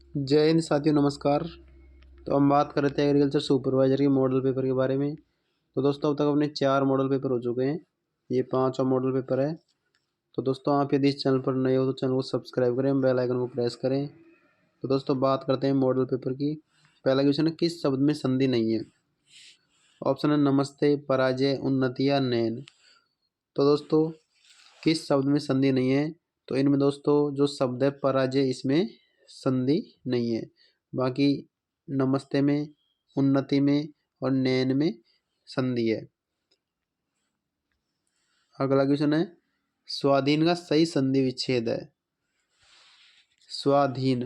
जय हिंद साथियों, नमस्कार। तो हम बात कर रहे थे एग्रीकल्चर सुपरवाइजर के मॉडल पेपर के बारे में। तो दोस्तों अब तक अपने 4 मॉडल पेपर हो चुके हैं। ये 5वां मॉडल पेपर है। तो दोस्तों आप यदि इस चैनल पर नए हो तो चैनल को सब्सक्राइब करें, बेल आइकन को प्रेस करें। तो दोस्तों बात करते हैं मॉडल पेपर की। पहला क्वेश्चन है, किस शब्द में संधि नहीं है? ऑप्शन है नमस्ते, पराजय, उन्नति या नैन। तो दोस्तों किस शब्द में संधि नहीं है? तो इनमें दोस्तों जो शब्द है पराजय, इसमें संधि नहीं है। बाकी नमस्ते में, उन्नति में और नैन में संधि है। अगला क्वेश्चन है, स्वाधीन का सही संधि विच्छेद है। स्वाधीन,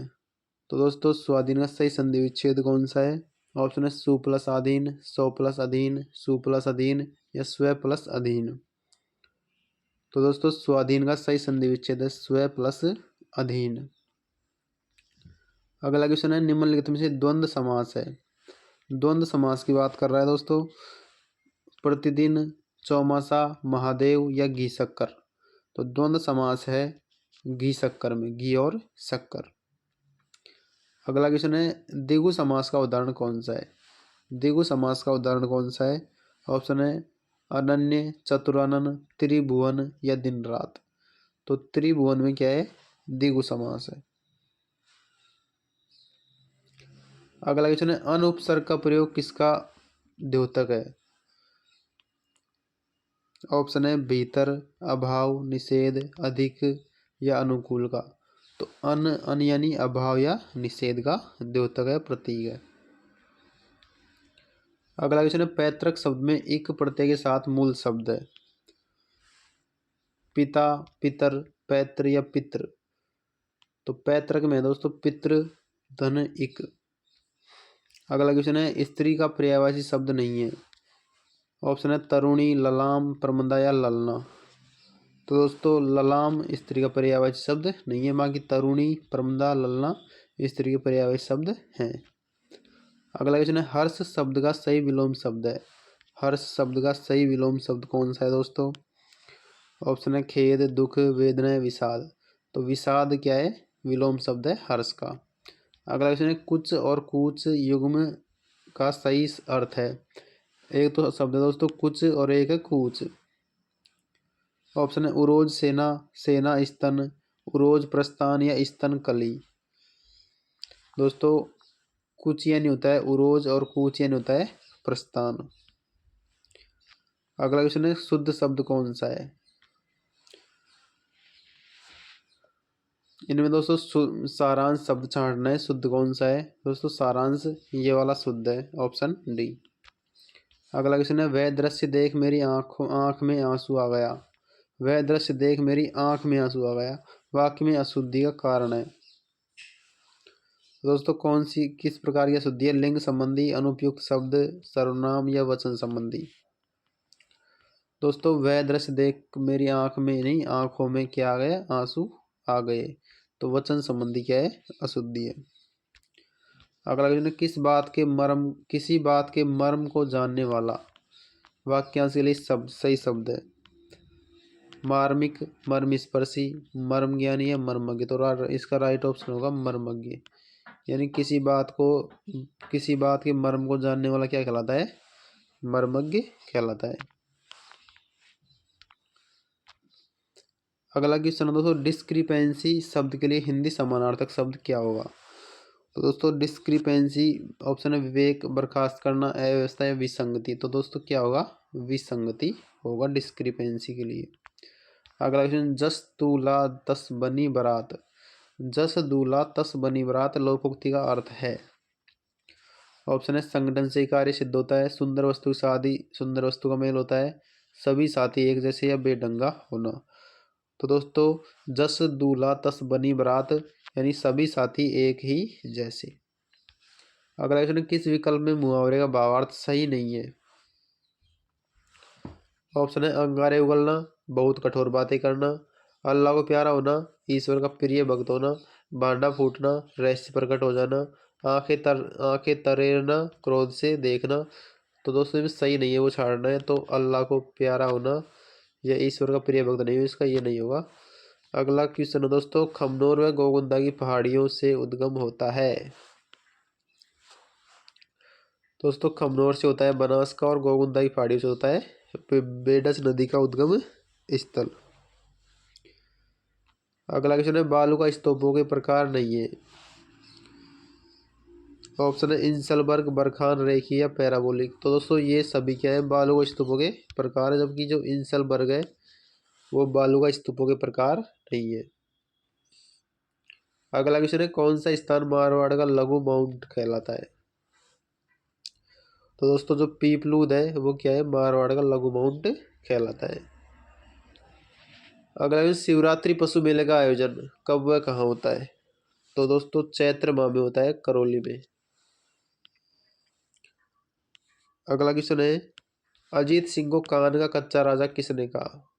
तो दोस्तों स्वाधीन का सही संधि विच्छेद कौन सा है? ऑप्शन है सु प्लस अधीन, सौ प्लस अधीन, सु प्लस अधीन या स्व प्लस अधीन। तो दोस्तों स्वाधीन का सही संधि विच्छेद है स्व प्लस अधीन। अगला क्वेश्चन है, निम्नलिखित में से द्वंद्व समास है। द्वंद्व समास की बात कर रहा है दोस्तों। प्रतिदिन, चौमासा, महादेव या घी शक्कर। तो द्वंद्व समास है घी शक्कर में, घी और शक्कर। अगला क्वेश्चन है, द्विगु समास का उदाहरण कौन सा है? द्विगु समास का उदाहरण कौन सा है? ऑप्शन है अनन्य, चतुरानन, त्रिभुवन या दिन रात। तो त्रिभुवन में क्या है? द्विगु समास है। अगला क्वेश्चन है, अन उपसर्ग का प्रयोग किसका द्योतक है? ऑप्शन है भीतर, अभाव, निषेध, अधिक या अनुकूल का। तो अन यानी अभाव या निषेध का द्योतक है, प्रतीक है। अगला क्वेश्चन है, पैतृक शब्द में इक प्रत्यय के साथ मूल शब्द है। पिता, पितर, पैतृ या पितृ। तो पैतृक में दोस्तों पितृ, धन, इक। अगला क्वेश्चन है, स्त्री का पर्यायवाची शब्द नहीं है। ऑप्शन है तरुणी, ललाम, प्रमदा या ललना। तो दोस्तों ललाम स्त्री का पर्यायवाची शब्द नहीं है, बाकी तरुणी, प्रमदा, ललना स्त्री के पर्यायवाची शब्द हैं। अगला क्वेश्चन है, हर्ष शब्द का सही विलोम शब्द है। हर्ष शब्द का सही विलोम शब्द कौन सा है दोस्तों? ऑप्शन है खेद, दुख, वेदना, विषाद। तो विषाद क्या है? विलोम शब्द है हर्ष का। अगला क्वेश्चन है, कुछ और कूच युग्म का सही अर्थ है। एक तो शब्द है दोस्तों कुछ और एक है कूच। ऑप्शन है उरोज सेना, सेना स्तन, उरोज प्रस्थान या स्तन कली। दोस्तों कुछ यानी होता है उरोज और कूच यानी होता है प्रस्थान। अगला क्वेश्चन है, शुद्ध शब्द कौन सा है? इनमें दोस्तों सारांश शब्द छांटना है, शुद्ध कौन सा है? दोस्तों सारांश ये वाला शुद्ध है, ऑप्शन डी। अगला क्वेश्चन है, वह दृश्य देख मेरी आंख में आंसू आ गया। वह दृश्य देख मेरी आंख में आंसू आ गया वाक्य में अशुद्धि का कारण है। दोस्तों कौन सी, किस प्रकार की अशुद्धि है? लिंग संबंधी, अनुपयुक्त शब्द, सर्वनाम या वचन संबंधी। दोस्तों वह दृश्य देख मेरी आंख में नहीं, आंखों में क्या आ गया? आंसू आ गए। तो वचन संबंधी क्या है? अशुद्धि है। अगला क्वेश्चन है, किसी बात के मर्म को जानने वाला वाक्यांश के लिए शब्द सही शब्द है। मार्मिक, मर्मस्पर्शी, मर्म ज्ञानी या मर्मज्ञ। तो इसका राइट ऑप्शन होगा मर्मज्ञ। यानी किसी बात के मर्म को जानने वाला क्या कहलाता है? मर्मज्ञ कहलाता है। अगला क्वेश्चन है दोस्तों, डिस्क्रिपेंसी शब्द के लिए हिंदी समानार्थक शब्द क्या होगा? तो दोस्तों डिस्क्रिपेंसी ऑप्शन है विवेक, बर्खास्त करना, अव्यवस्था या विसंगति। तो दोस्तों क्या होगा? विसंगति होगा डिस्क्रिपेंसी के लिए। अगला क्वेश्चन, जस दूल्हा तस बनी बारात। जस दूल्हा तस बनी बारात लोकोक्ति का अर्थ है। ऑप्शन है संगठन से कार्य सिद्ध होता है, सुंदर वस्तु की शादी सुंदर वस्तु का मेल होता है, सभी साथी एक जैसे या बेढंगा होना। तो दोस्तों जस दूल्हा तस बनी बारात यानी सभी साथी एक ही जैसे। अगला क्वेश्चन, किस विकल्प में मुहावरे का भावार्थ सही नहीं है? ऑप्शन है अंगारे उगलना, बहुत कठोर बातें करना, अल्लाह को प्यारा होना, ईश्वर का प्रिय भक्त होना, भांडा फूटना, रहस्य प्रकट हो जाना, आंखें तरेरना, क्रोध से देखना। तो दोस्तों इसमें सही नहीं है, वो छाड़ना है। तो अल्लाह को प्यारा होना या ईश्वर का प्रिय भक्त नहीं हो, इसका ये नहीं होगा। अगला क्वेश्चन है दोस्तों, खमनोर व गोगुंदा की पहाड़ियों से उद्गम होता है। दोस्तों खमनोर से होता है बनास का, और गोगुंदा की पहाड़ियों से होता है बेडस नदी का उद्गम स्थल। अगला क्वेश्चन है, बालू का स्तूपों के प्रकार नहीं है। ऑप्शन है इंसलबर्ग, बरखान, रेखी या पैराबोलिक। तो दोस्तों ये सभी क्या है, बालू का स्तूपों के प्रकार है, जबकि जो इंसलबर्ग है वो बालू का स्तूपों के प्रकार नहीं है। अगला क्वेश्चन है, कौन सा स्थान मारवाड़ का लघु माउंट कहलाता है। तो दोस्तों जो पीपलूद है वो क्या है, मारवाड़ का लघु माउंट कहलाता है। अगला क्वेश्चन, शिवरात्रि पशु मेले का आयोजन कब व कहाँ होता है। तो दोस्तों चैत्र माह में होता है, करौली में। अगला क्वेश्चन है, अजीत सिंह को कान का कच्चा राजा किसने कहा।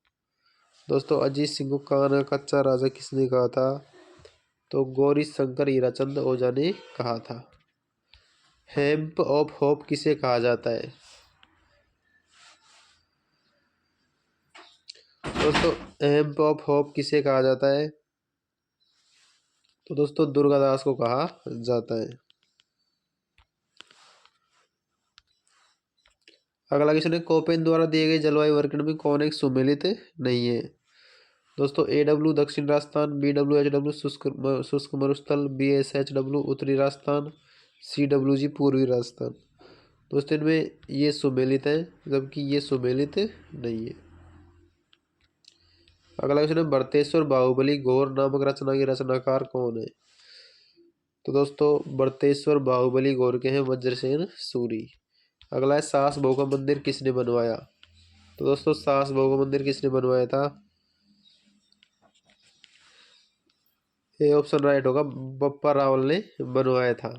दोस्तों अजीत सिंह को कान का कच्चा राजा किसने कहा था। तो गौरी शंकर हीराचंद ओझा ने कहा था। हेम्प ऑफ होप किसे कहा जाता है। दोस्तों हेम्प ऑफ होप किसे कहा जाता है। तो दोस्तों दुर्गादास को कहा जाता है। अगला क्वेश्चन है, कोपेन द्वारा दिए गए जलवायु वर्गीकरण में कौन एक सुमेलित नहीं है। दोस्तों AW दक्षिण राजस्थान, BWHW शुष्क मरुस्थल, BSHW उत्तरी राजस्थान, CWG पूर्वी राजस्थान। दोस्तों इनमें ये सुमेलित है, जबकि ये सुमेलित नहीं है। अगला क्वेश्चन है, बरतेश्वर बाहुबली घोर नामक रचना की रचनाकार कौन है। तो दोस्तों बरतेश्वर बाहुबली घोर के हैं वज्रसेन सूरी। अगला है, सास बहू का मंदिर किसने बनवाया। तो दोस्तों सास बहू का मंदिर किसने बनवाया था। ये ऑप्शन राइट होगा, बप्पा रावल ने बनवाया था।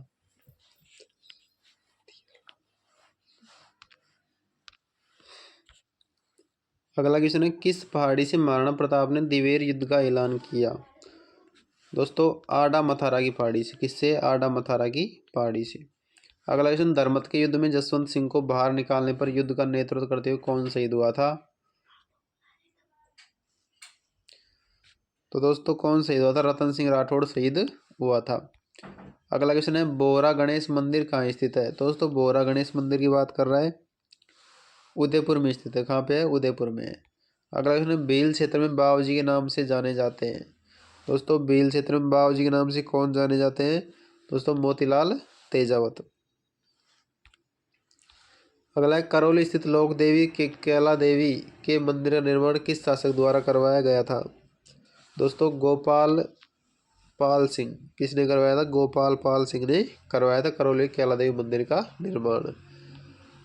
अगला क्वेश्चन है, किस पहाड़ी से महाराणा प्रताप ने दिवेर युद्ध का ऐलान किया। दोस्तों आडा मथारा की पहाड़ी से। किससे, आडा मथारा की पहाड़ी से। अगला क्वेश्चन, धर्मत के युद्ध में जसवंत सिंह को बाहर निकालने पर युद्ध का नेतृत्व करते हुए कौन शहीद हुआ था। तो दोस्तों कौन शहीद हुआ था, रतन सिंह राठौड़ शहीद हुआ था। अगला क्वेश्चन है, बोरा गणेश मंदिर कहाँ स्थित है। तो दोस्तों बोरा गणेश मंदिर की बात कर रहा है, उदयपुर में स्थित है। कहाँ पे है, उदयपुर में है। अगला क्वेश्चन है, भील क्षेत्र में बाबूजी के नाम से जाने जाते हैं। दोस्तों भील क्षेत्र में बाबूजी के नाम से कौन जाने जाते हैं। दोस्तों मोतीलाल तेजावत। अगला है, करौली स्थित लोक देवी के कैला देवी के मंदिर का निर्माण किस शासक द्वारा करवाया गया था। दोस्तों गोपाल पाल सिंह। किसने करवाया था, गोपाल पाल सिंह ने करवाया था करौली कैला देवी मंदिर का निर्माण।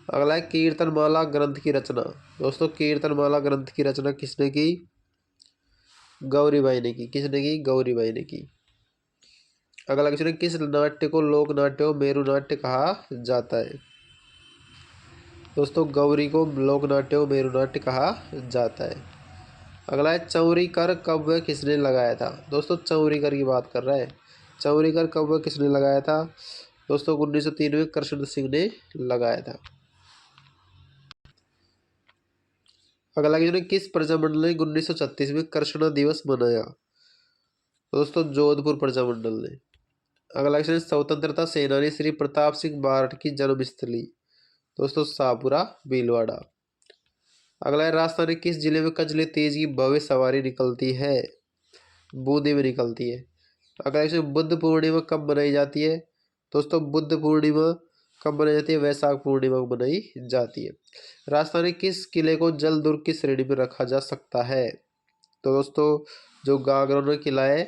अगला है, कीर्तनमाला ग्रंथ की रचना। दोस्तों कीर्तनमाला ग्रंथ की रचना किसने की, गौरीबाई ने की। किसने की, गौरीबाई ने की। अगला क्वेश्चन है, किस नाट्य को लोक नाट्य और मेरु नाट्य कहा जाता है। दोस्तों गौरी को लोक नाट्य और मेरु नाट्य कहा जाता है। अगला है, चौरी कर कब व किसने लगाया था। दोस्तों चौरी कर की बात कर रहा है, चौरी कर कब व किसने लगाया था। दोस्तों 1903 में कृष्ण सिंह ने लगाया था। अगला क्वेश्चन है, किस प्रजामंडल ने 1936 में कृष्णा दिवस मनाया। दोस्तों जोधपुर प्रजामंडल ने। अगला क्वेश्चन है, स्वतंत्रता सेनानी श्री प्रताप सिंह बारठ की जन्मस्थली। दोस्तों शाहपुरा भीलवाड़ा। अगला है, राजस्थान के किस जिले में कजली तीज की भव्य सवारी निकलती है। बूंदी में निकलती है। अगला क्वेश्चन, बुद्ध पूर्णिमा कब मनाई जाती है। दोस्तों बुद्ध पूर्णिमा कब मनाई जाती है, वैशाख पूर्णिमा को मनाई जाती है। राजस्थान के किस किले को जल दुर्ग की श्रेणी में रखा जा सकता है। तो दोस्तों जो गागरोन किला है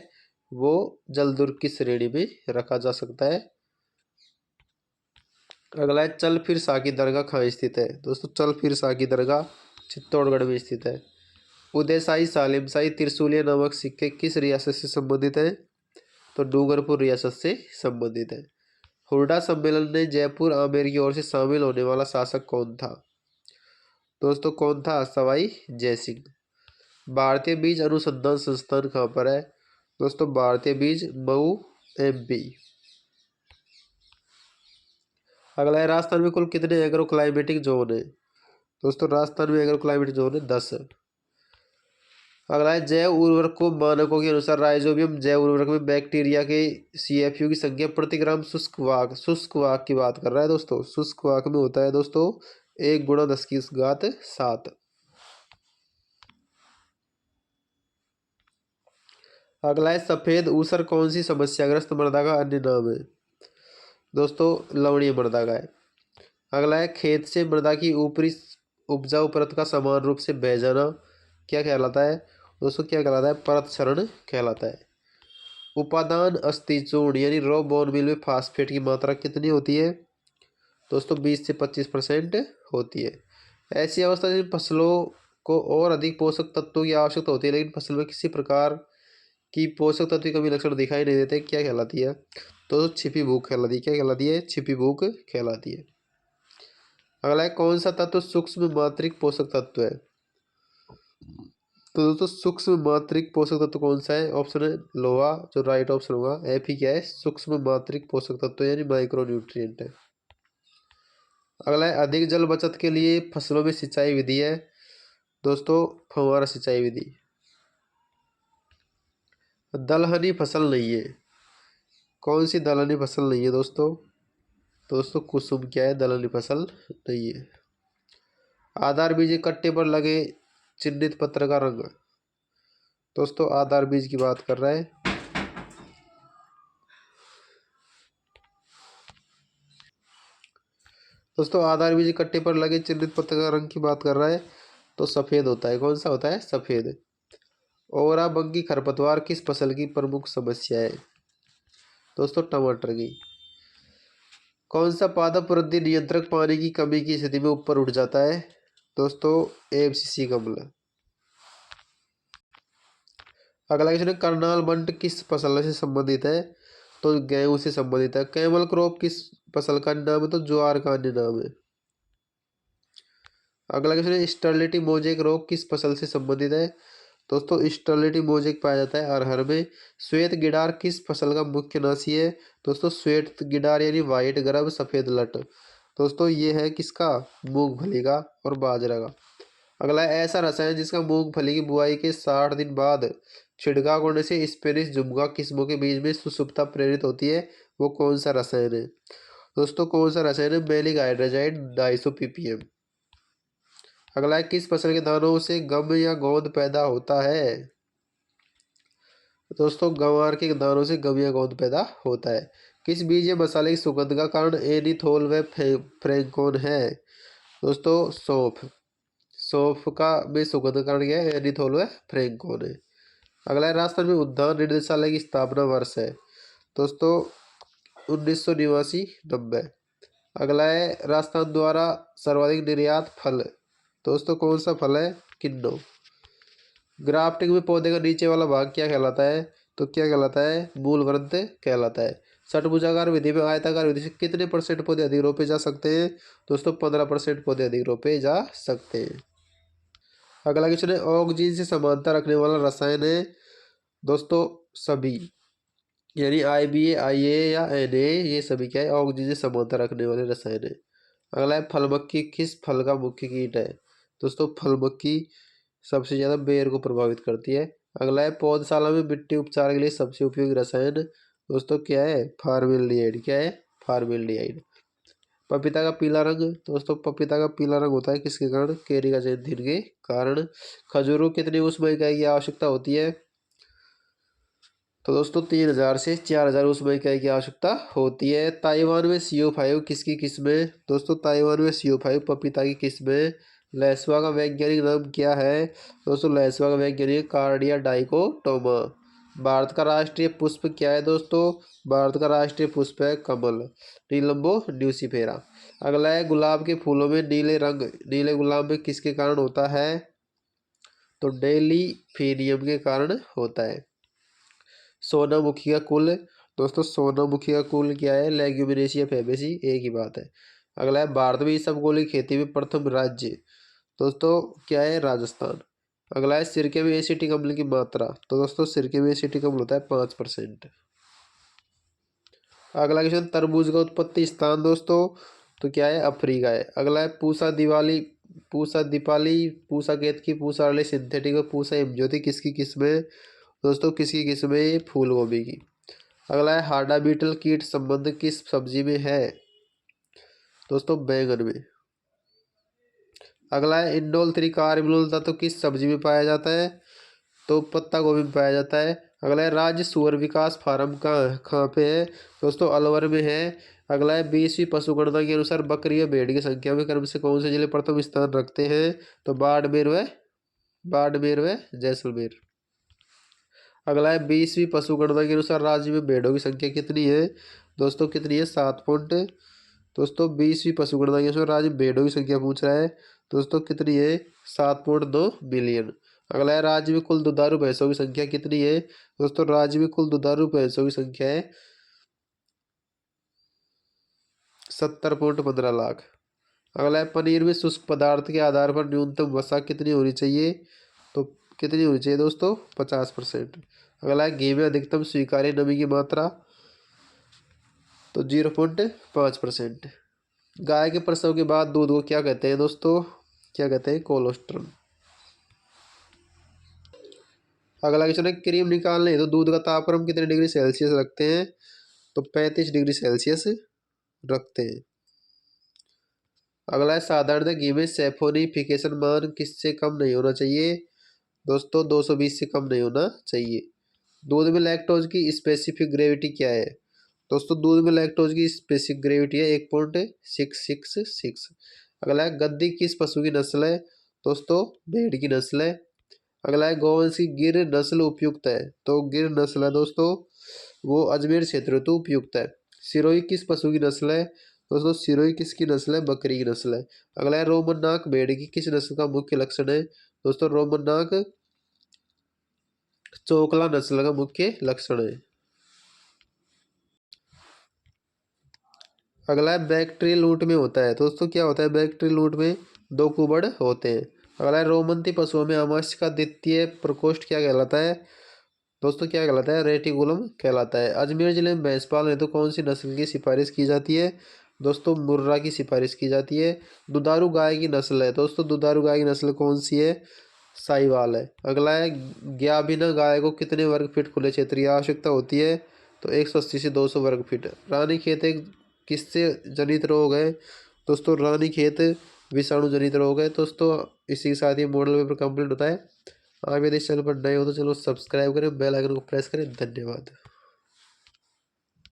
वो जल दुर्ग की श्रेणी में रखा जा सकता है। अगला है, चल फिर साकी दरगाह कहाँ स्थित है। दोस्तों चल फिर साकी दरगाह चित्तौड़गढ़ में स्थित है। उदयशाही सालिमशाही त्रिशूलिया नामक सिक्के किस रियासत से संबंधित हैं। तो डूंगरपुर रियासत से संबंधित है। हुरडा सम्मेलन में जयपुर आमेर की ओर से शामिल होने वाला शासक कौन था। दोस्तों कौन था, सवाई जयसिंह। भारतीय बीज अनुसंधान संस्थान कहाँ पर है। दोस्तों भारतीय बीज मऊ MP। अगला है, राजस्थान में कुल कितने एग्रो क्लाइमेटिक जोन है। दोस्तों राजस्थान में एग्रो क्लाइमेटिक जोन है 10। अगला है जैव उर्वरक को मानकों के अनुसार राइजोबियम जैव उर्वरक में बैक्टीरिया के CFU की संख्या प्रति ग्राम शुष्क वाहक की बात कर रहा है दोस्तों। शुष्क वाहक में होता है दोस्तों 1 × 10⁻⁷। अगला है सफेद ऊसर कौन सी समस्याग्रस्त मृदा का अन्य नाम है? दोस्तों लवणीय मृदा का है। अगला है खेत से मृदा की ऊपरी उपजाऊ परत का समान रूप से बह जाना क्या कहलाता है? दोस्तों क्या कहलाता है? परत क्षरण कहलाता है। उपादान अस्थि चूर्ण यानी रॉ बोन मील में फास्फेट की मात्रा कितनी होती है? दोस्तों 20 से 25% होती है। ऐसी अवस्था में फसलों को और अधिक पोषक तत्वों की आवश्यकता होती है, लेकिन फसल में किसी प्रकार की पोषक तत्व की कमी लक्षण दिखाई नहीं देते, क्या कहलाती है? तो छिपी भूख कहलाती है। क्या कहलाती है? छिपी भूख कहलाती है। अगला है कौन सा तत्व सूक्ष्म मात्रिक पोषक तत्व है? तो दोस्तों सूक्ष्म मात्रिक पोषक तत्व कौन सा है? ऑप्शन है लोहा, जो राइट ऑप्शन होगा। एफ ही क्या है? सूक्ष्म मात्रिक पोषक तत्व यानी माइक्रो न्यूट्रिएंट है। अगला है अधिक जल बचत के लिए फसलों में सिंचाई विधि है। दोस्तों फव्वारा सिंचाई विधि। दलहनी फसल नहीं है। कौन सी दलहनी फसल नहीं है दोस्तों? दोस्तों कुसुम क्या है? दलहनी फसल नहीं है। आधार बीज कट्टे पर लगे चिन्हित पत्र का रंग। दोस्तों आधार बीज की बात कर रहा है। दोस्तों आधार बीज कट्टे पर लगे चिन्हित पत्र का रंग की बात कर रहा है, तो सफेद होता है। कौन सा होता है? सफेद। ओरा बंगी खरपतवार किस फसल की प्रमुख समस्या है? दोस्तों टमाटर की। कौन सा पादप वृद्धि नियंत्रक पानी की कमी की स्थिति में ऊपर उठ जाता है? दोस्तों AFCC कमला। अगला क्वेश्चन है करनाल बंट किस फसल से संबंधित है? तो गेहूं से संबंधित है। कैमल क्रॉप किस फसल का नाम है? तो ज्वार का अन्य नाम है। अगला क्वेश्चन है स्टर्लिटी मोजेक रोग किस फसल से संबंधित है? दोस्तों स्टर्लिटी मोजेक पाया जाता है अरहर में। श्वेत गिडार किस फसल का मुख्य नाशी है? दोस्तों श्वेत गिडार यानी व्हाइट ग्रब सफेद लट। दोस्तों ये है किसका? मूंगफली का और बाजरा का। अगला है ऐसा रसायन जिसका मूंगफली की बुआई के 60 दिन बाद छिड़काव करने से स्पेनिश जुमगा किस्मों के बीज में सुषुप्तता प्रेरित होती है, वो कौन सा रसायन है? दोस्तों कौन सा रसायन है? Maleic hydrazide 250 ppm। अगला है किस फसल के दानों से गम या गोंद पैदा होता है? दोस्तों गंवार के दानों से गम या गोंद पैदा होता है। किस बीज या मसाले की सुगंध का कारण एनीथोल व फ्रेंकोन है? दोस्तों सौंफ। सौंफ का में सुगंध का कारण क्या है? एनीथोल व फ्रेंकोन है। अगला है राजस्थान में उद्यान निदेशालय की स्थापना वर्ष है। दोस्तों 1989-90। अगला है राजस्थान द्वारा सर्वाधिक निर्यात फल। दोस्तों कौन सा फल है? किन्नू। ग्राफ्टिंग में पौधे का नीचे वाला भाग क्या कहलाता है? तो क्या कहलाता है? मूल ग्रंथ कहलाता है। षटभुजाकार विधि में आयताकार विधि से कितने % पौधे अधिक रोपे जा सकते हैं? दोस्तों 15% पौधे अधिक रोपे जा सकते हैं। अगला क्वेश्चन है ऑक्सीजन से समानता रखने वाला रसायन है। दोस्तों सभी यानी IBA IA या NA ये सभी क्या है? ऑक्सीजन से समानता रखने वाले रसायन है। अगला है फल मक्खी किस फल का मुख्य कीट है? दोस्तों फल मक्खी सबसे ज़्यादा बेर को प्रभावित करती है। अगला है पौधशाला में मिट्टी उपचार के लिए सबसे उपयोगी रसायन दोस्तों क्या है? फार्मेल्डिहाइड। क्या है? फार्मेल्डिहाइड। पपीता का पीला रंग। दोस्तों पपीता का पीला रंग होता है किसके कारण? केरी का जैंथीन के कारण। खजूरों कितनी ऊष्मा इकाई की आवश्यकता होती है? तो दोस्तों 3000 से 4000 ऊष्मा इकाई की आवश्यकता होती है। ताइवान में CO5 किसकी किस्म है? दोस्तों ताइवान में CO5 पपीता की किस्म है। लेसुआ का वैज्ञानिक नाम क्या है? दोस्तों लेसुआ का वैज्ञानिक कार्डिया डाइकोटोमा। भारत का राष्ट्रीय पुष्प क्या है दोस्तों? भारत का राष्ट्रीय पुष्प है कमल, नीलम्बो ड्यूसीफेरा। अगला है गुलाब के फूलों में नीले रंग नीले गुलाब में किसके कारण होता है? तो डेलीफेनियम के कारण होता है। सोनामुखी का कुल। दोस्तों सोनामुखी का कुल क्या है? लेग्यूमिनेसिया फैबेसी, एक ही बात है। अगला है भारत में इसबगोल की खेती में प्रथम राज्य। दोस्तों क्या है? राजस्थान। अगला है सिरके में एसिटिक अम्ल की मात्रा। तो दोस्तों सिरके में एसिटिक अम्ल होता है 5%। अगला क्वेश्चन तरबूज का उत्पत्ति स्थान दोस्तों तो क्या है? अफ्रीका है। अगला है पूसा दिवाली पूसा दीपाली, पूसा केतकी, पूसा अरली सिंथेटिक और पूसा हिमज्योति किसकी किस्म है दोस्तों? किसकी किस्म है? फूल गोभी की। अगला है हार्डा बीटल कीट संबंध किस सब्जी में है दोस्तों? बैंगन में। अगला है इंडोल त्रिकार्बोनिल तत्व किस सब्जी में पाया जाता है? तो पत्ता गोभी में पाया जाता है। अगला है राज्य सूअर विकास फार्म कहाँ पे है दोस्तों? अलवर में है। अगला है 20वीं पशु गणना के अनुसार बकरी व भेड़ की संख्या में क्रम से कौन से जिले प्रथम स्थान रखते हैं? तो बाड़मेर व जैसलमेर। अगला है 20वीं पशु गणना के अनुसार राज्य में भेड़ों की संख्या कितनी है दोस्तों? कितनी है? 7 पॉइंट दोस्तों 20वीं पशु गणना के अनुसार राज्य में भेड़ों की संख्या पूछ रहा है दोस्तों, कितनी है? 7.2 बिलियन। अगला है राज्य में कुल दुधारू भैंसों की संख्या कितनी है दोस्तों? राज्य में कुल दुधारू भैंसों की संख्या है 70.15 लाख। अगला है पनीर में शुष्क पदार्थ के आधार पर न्यूनतम वसा कितनी होनी चाहिए? तो कितनी होनी चाहिए दोस्तों? 50%। अगला है घी में अधिकतम स्वीकार्य नमी की मात्रा, तो 0.5%। गाय के प्रसव के बाद दूध को क्या कहते हैं दोस्तों? क्या कहते हैं? कोलोस्ट्रम। अगला क्वेश्चन है क्रीम निकालने तो दूध का तापक्रम कितने डिग्री सेल्सियस रखते हैं? तो 35 डिग्री सेल्सियस रखते हैं। अगला है साधारण घी में सैफोनिफिकेशन मान किससे कम नहीं होना चाहिए दोस्तों? 220 से कम नहीं होना चाहिए। दूध में लैक्टोज की स्पेसिफिक ग्रेविटी क्या है दोस्तों? दूध में लैक्टोज की स्पेसिफिक ग्रेविटी है 1.666। अगला है गद्दी किस पशु की नस्ल है दोस्तों? भेड़ की नस्ल है। अगला है गोवंश की गिर नस्ल उपयुक्त है, तो गिर नस्ल है दोस्तों वो अजमेर क्षेत्र हेतु उपयुक्त है। सिरोही किस पशु की नस्ल है दोस्तों? सिरोही किसकी नस्ल है? बकरी की नस्ल है। अगला है रोमन नाक भेड़ की किस नस्ल का मुख्य लक्षण है दोस्तों? रोमन नाक चोकला नस्ल का मुख्य लक्षण है। अगला है बैक्टीरियल लूट में होता है दोस्तों, क्या होता है बैक्टीरियल लूट में? 2 कुबड़ होते हैं। अगला है रोमंती पशुओं में आमाशय का द्वितीय प्रकोष्ठ क्या कहलाता है दोस्तों? क्या कहलाता है? रेटिकुलम कहलाता है। अजमेर जिले में भैंस पालन हेतु कौन सी नस्ल की सिफारिश की जाती है दोस्तों? मुर्रा की सिफारिश की जाती है। दुधारू गाय की नस्ल है दोस्तों, दुधारू गाय की नस्ल कौन सी है? साहिवाल है। अगला है ग्याबिना गाय को कितने वर्ग फीट खुले क्षेत्र की आवश्यकता होती है? तो 180 से 200 वर्ग फीट। रानीखेत एक किससे जनित रोग है दोस्तों? रानीखेत विषाणु जनित रोग है दोस्तों। इसी के साथ ही मॉडल पेपर कंप्लीट होता है। आप यदि इस चैनल पर नए हो तो चलो सब्सक्राइब करें, बेल आइकन को प्रेस करें। धन्यवाद।